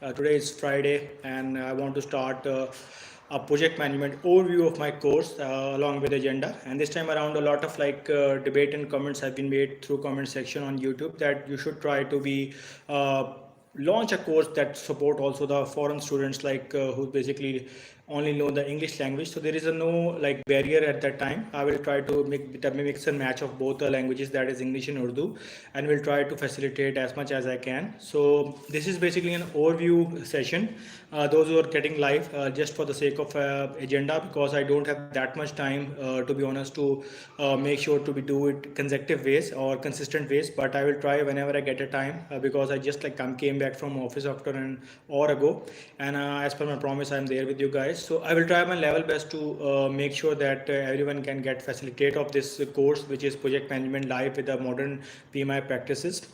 Today is Friday, and I want to start a project management overview of my course along with agenda. And this time around, a lot of debate and comments have been made through comment section on YouTube that you should try to be uh, launch a course that support also the foreign students who basically only know the English language. So there is a no like barrier at that time. I will try to make the mix and match of both the languages, that is English and Urdu, and will try to facilitate as much as I can. So this is basically an overview session. Those who are getting live, just for the sake of agenda, because I don't have that much time to be honest to make sure to be do it consecutive ways or consistent ways. But I will try whenever I get a time because I just came back from office after an hour ago, and as per my promise, I'm there with you guys. So I will try my level best to make sure that everyone can get facilitate of this course, which is project management live with the modern PMI practices.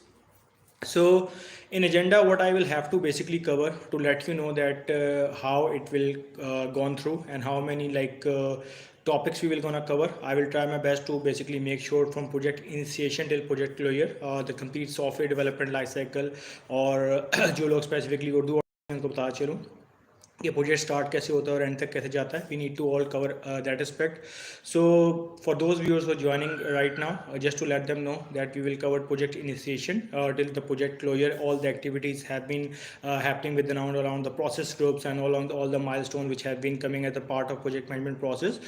So in agenda, what I will have to basically cover to let you know that how it will gone through and how many topics we will gonna cover. I will try my best to basically make sure from project initiation till project closure, the complete software development life cycle, और जो लोग specifically Urdu उनको बता चलूँ ये project start कैसे होता है और एंड तक कैसे जाता है. We need to all cover that aspect. So for those viewers for joining right now, just to let them know that we will cover project initiation till the project closure. All the activities have been happening with the around the process groups and all the milestones which have been coming as a part of project management process.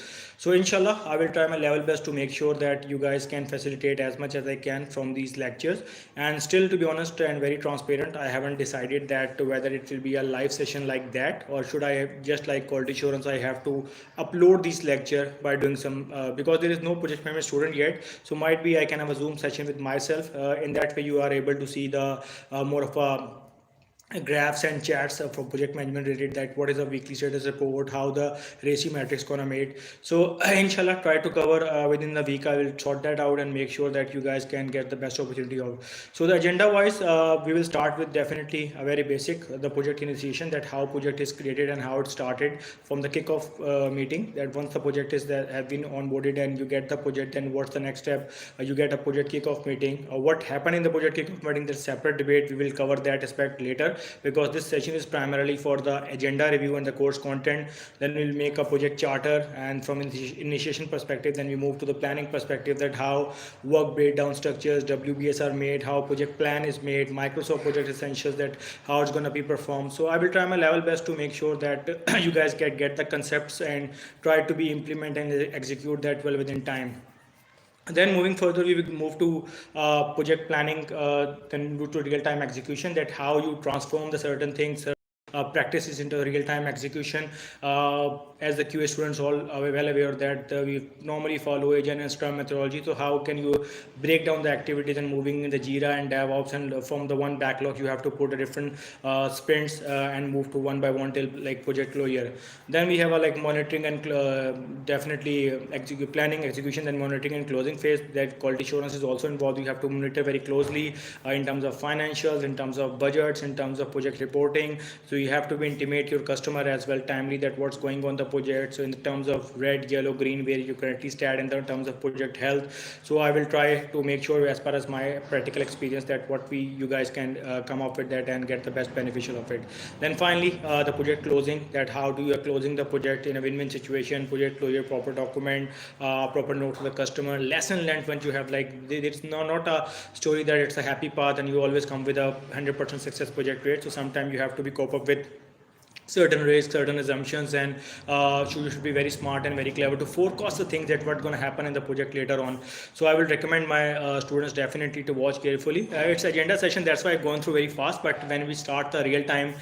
So inshallah, I will try my level best to make sure that you guys can facilitate as much as I can from these lectures. And still, to be honest and very transparent, I haven't decided that whether it will be a live session like that, or should I have, just like quality assurance, I have to upload this lecture by doing some because there is no project management student yet, so might be I can have a Zoom session with myself. In that way you are able to see the more of a graphs and charts for project management related, that what is the weekly status report, how the ratio matrix gonna made. So inshallah, try to cover within the week. I will sort that out and make sure that you guys can get the best opportunity of. So the agenda wise, we will start with definitely a very basic the project initiation, that how project is created and how it started from the kickoff meeting, that once the project is that have been onboarded and you get the project, then what's the next step. You get a project kickoff meeting, what happened in the project kickoff meeting, there's separate debate. We will cover that aspect later, because this session is primarily for the agenda review and the course content. Then we'll make a project charter, and from initiation perspective, then we move to the planning perspective, that how work breakdown structures, WBS are made, how project plan is made, Microsoft project essentials, that how it's going to be performed. So I will try my level best to make sure that you guys get the concepts and try to be implement and execute that well within time. Then moving further, we will move to project planning, then move to real-time execution, that how you transform the certain things, practices into real-time execution. As the QA students all are well aware that we normally follow Agile and Scrum methodology. So how can you break down the activities and moving in the Jira and DevOps, and from the one backlog you have to put a different sprints and move to one by one till like project closure. Then we have a monitoring and definitely planning, execution, then monitoring and closing phase. That quality assurance is also involved. You have to monitor very closely in terms of financials, in terms of budgets, in terms of project reporting. So you have to intimate your customer as well timely that what's going on the project. So in terms of red, yellow, green, where you currently stand in the terms of project health. So I will try to make sure, as far as my practical experience, that what you guys can come up with that and get the best beneficial of it. Then finally, the project closing, that how do you are closing the project in a win-win situation, project closure, proper document, proper note to the customer, lesson learned. When you have it's not a story that it's a happy path and you always come with a 100% success project rate. So sometimes you have to be cope up with certain risks, certain assumptions, and you should be very smart and very clever to forecast the things that what's going to happen in the project later on. So I will recommend my students definitely to watch carefully. It's agenda session, that's why I'm going through very fast. But when we start the real-time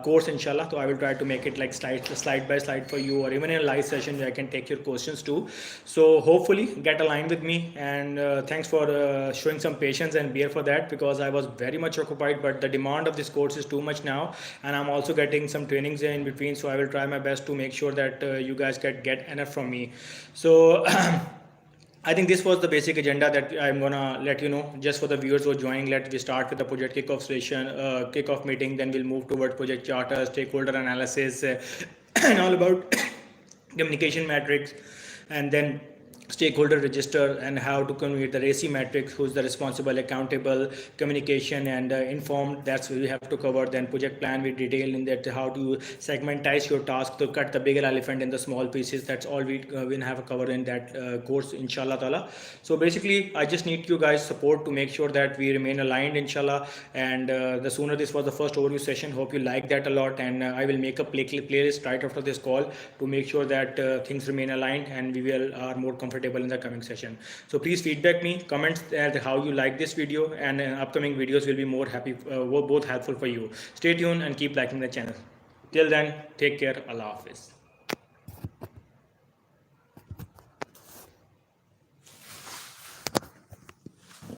course, inshallah, so I will try to make it like slide by slide for you, or even in a live session where I can take your questions too. So hopefully get aligned with me, and thanks for showing some patience and bear for that, because I was very much occupied. But the demand of this course is too much now, and I'm also getting some trainings in between. So I will try my best to make sure that you guys get enough from me. So I think this was the basic agenda that I'm gonna let you know. Just for the viewers who are joining, let we start with the project kickoff session, kickoff meeting. Then we'll move towards project charter, stakeholder analysis, and all about communication metrics, and then stakeholder register and how to communicate the RACI matrix, who's the responsible, accountable, communication, and informed. That's what we have to cover. Then project plan with detail in that how to segmentize your task to cut the bigger elephant in the small pieces. That's all we will have covered in that course, inshallah ta'ala. So basically, I just need you guys support to make sure that we remain aligned, inshallah. And the sooner, this was the first overview session. Hope you like that a lot. And I will make a playlist right after this call to make sure that things remain aligned and we will are more comfortable in the coming session. So please feedback me, comments at how you like this video, and upcoming videos will be more both helpful for you. Stay tuned and keep liking the channel. Till then, take care. Allah Hafiz.